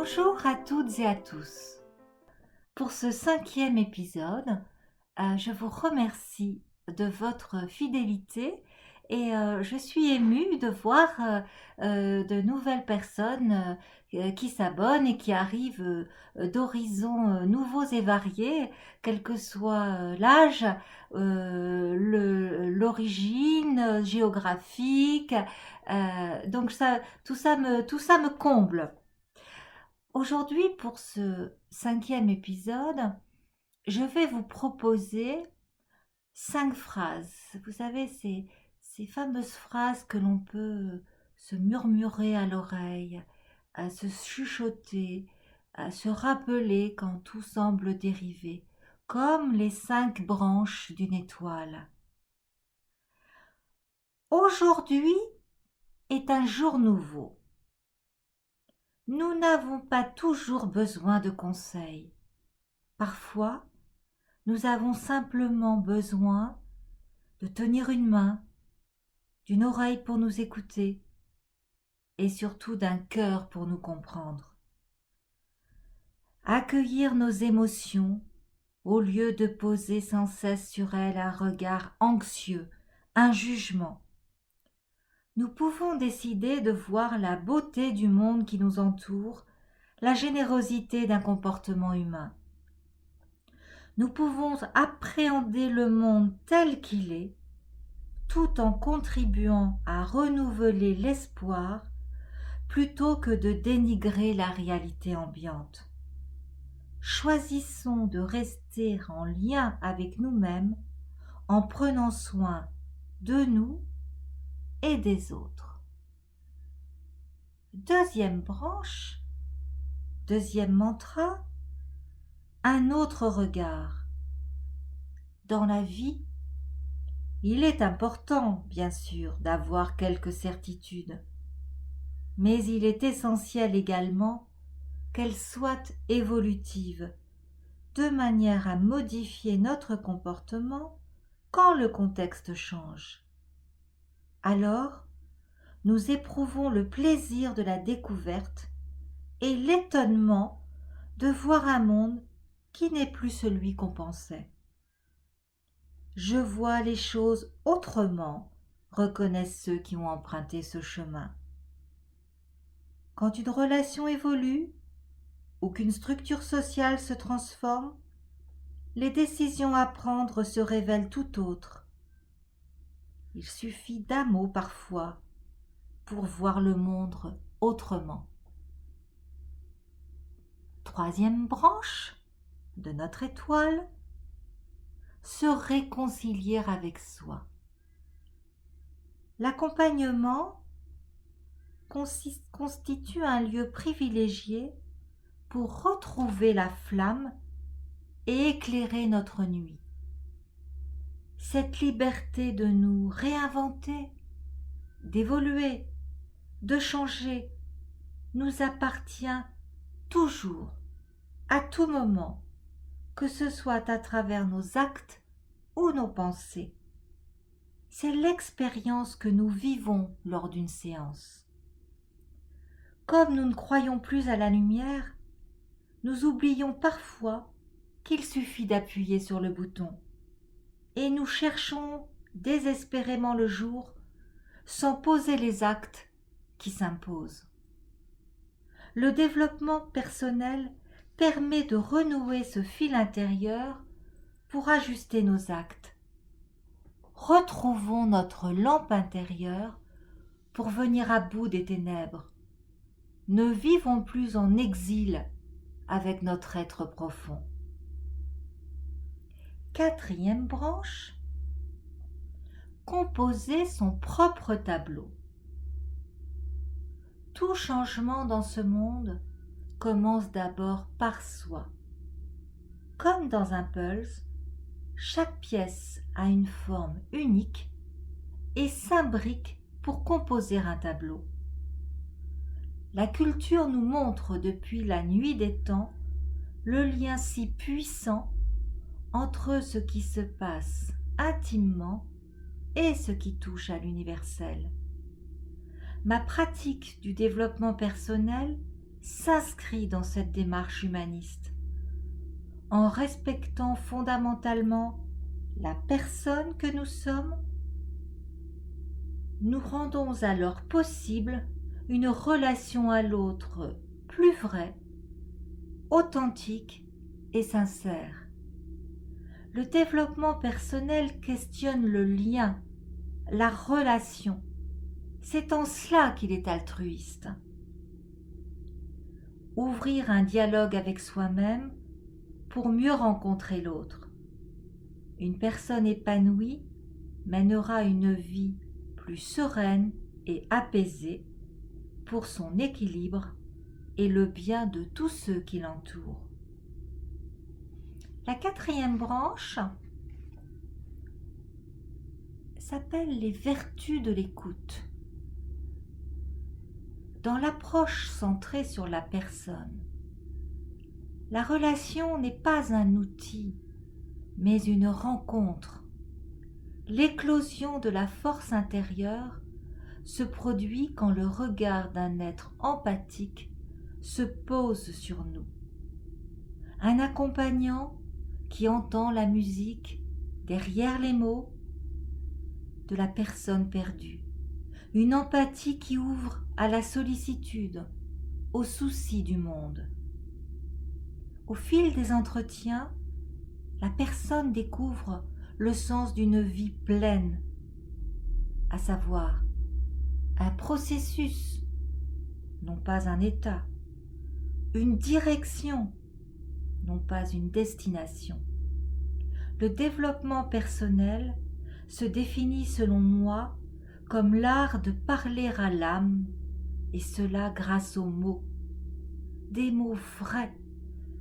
Bonjour à toutes et à tous. Pour ce 5e épisode, je vous remercie de votre fidélité et je suis émue de voir de nouvelles personnes qui s'abonnent et qui arrivent d'horizons nouveaux et variés, quel que soit l'âge, l'origine géographique. Donc tout ça me comble. Aujourd'hui, pour ce 5e épisode, je vais vous proposer 5 phrases. Vous savez, ces fameuses phrases que l'on peut se murmurer à l'oreille, à se chuchoter, à se rappeler quand tout semble dériver, comme les 5 branches d'une étoile. Aujourd'hui est un jour nouveau. Nous n'avons pas toujours besoin de conseils. Parfois, nous avons simplement besoin de tenir une main, d'une oreille pour nous écouter et surtout d'un cœur pour nous comprendre. Accueillir nos émotions au lieu de poser sans cesse sur elles un regard anxieux, un jugement. Nous pouvons décider de voir la beauté du monde qui nous entoure, la générosité d'un comportement humain. Nous pouvons appréhender le monde tel qu'il est, tout en contribuant à renouveler l'espoir plutôt que de dénigrer la réalité ambiante. Choisissons de rester en lien avec nous-mêmes en prenant soin de nous et des autres. Deuxième branche, deuxième mantra, un autre regard. Dans la vie, il est important, bien sûr, d'avoir quelques certitudes, mais il est essentiel également qu'elles soient évolutives, de manière à modifier notre comportement quand le contexte change. Alors, nous éprouvons le plaisir de la découverte et l'étonnement de voir un monde qui n'est plus celui qu'on pensait. Je vois les choses autrement, reconnaissent ceux qui ont emprunté ce chemin. Quand une relation évolue ou qu'une structure sociale se transforme, les décisions à prendre se révèlent tout autres. Il suffit d'un mot parfois pour voir le monde autrement. Troisième branche de notre étoile, se réconcilier avec soi. L'accompagnement constitue un lieu privilégié pour retrouver la flamme et éclairer notre nuit. Cette liberté de nous réinventer, d'évoluer, de changer, nous appartient toujours, à tout moment, que ce soit à travers nos actes ou nos pensées. C'est l'expérience que nous vivons lors d'une séance. Comme nous ne croyons plus à la lumière, nous oublions parfois qu'il suffit d'appuyer sur le bouton et nous cherchons désespérément le jour sans poser les actes qui s'imposent. Le développement personnel permet de renouer ce fil intérieur pour ajuster nos actes. Retrouvons notre lampe intérieure pour venir à bout des ténèbres. Ne vivons plus en exil avec notre être profond. Quatrième branche, composer son propre tableau. Tout changement dans ce monde commence d'abord par soi. Comme dans un puzzle, chaque pièce a une forme unique et s'imbrique pour composer un tableau. La culture nous montre depuis la nuit des temps le lien si puissant entre ce qui se passe intimement et ce qui touche à l'universel. Ma pratique du développement personnel s'inscrit dans cette démarche humaniste. En respectant fondamentalement la personne que nous sommes, nous rendons alors possible une relation à l'autre plus vraie, authentique et sincère. Le développement personnel questionne le lien, la relation. C'est en cela qu'il est altruiste. Ouvrir un dialogue avec soi-même pour mieux rencontrer l'autre. Une personne épanouie mènera une vie plus sereine et apaisée pour son équilibre et le bien de tous ceux qui l'entourent. La 4e branche s'appelle les vertus de l'écoute. Dans l'approche centrée sur la personne, la relation n'est pas un outil, mais une rencontre. L'éclosion de la force intérieure se produit quand le regard d'un être empathique se pose sur nous. Un accompagnant qui entend la musique derrière les mots de la personne perdue. Une empathie qui ouvre à la sollicitude, aux soucis du monde. Au fil des entretiens, la personne découvre le sens d'une vie pleine, à savoir un processus, non pas un état, une direction, non pas une destination. Le développement personnel se définit selon moi comme l'art de parler à l'âme, et cela grâce aux mots. Des mots vrais,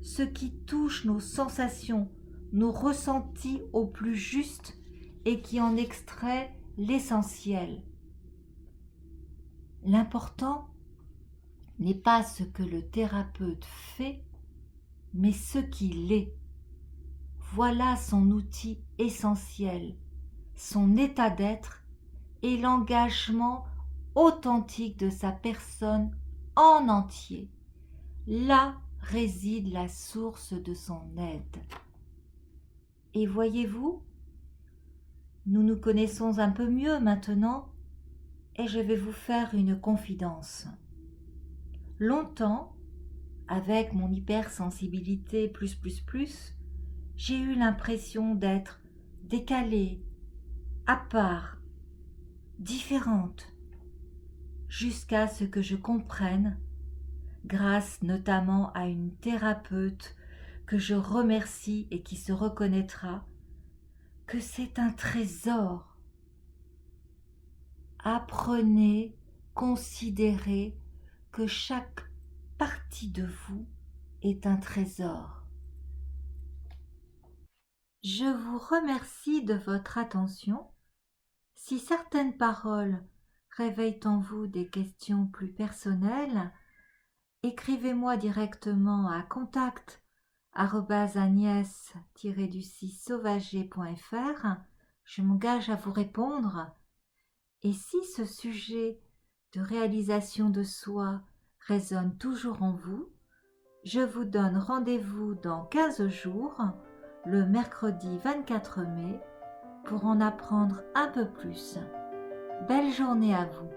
ceux qui touchent nos sensations, nos ressentis au plus juste et qui en extraient l'essentiel. L'important n'est pas ce que le thérapeute fait, mais ce qu'il est. Voilà son outil essentiel, son état d'être et l'engagement authentique de sa personne en entier. Là réside la source de son aide. Et voyez-vous, nous nous connaissons un peu mieux maintenant et je vais vous faire une confidence. Longtemps, avec mon hypersensibilité +++, j'ai eu l'impression d'être décalée, à part, différente, jusqu'à ce que je comprenne, grâce notamment à une thérapeute que je remercie et qui se reconnaîtra, que c'est un trésor. Apprenez, considérez que chaque partie de vous est un trésor. Je vous remercie de votre attention. Si certaines paroles réveillent en vous des questions plus personnelles, écrivez-moi directement à contact@agnès-sauvager.fr. Je m'engage à vous répondre. Et si ce sujet de réalisation de soi résonne toujours en vous, je vous donne rendez-vous dans 15 jours, le mercredi 24 mai, pour en apprendre un peu plus. Belle journée à vous.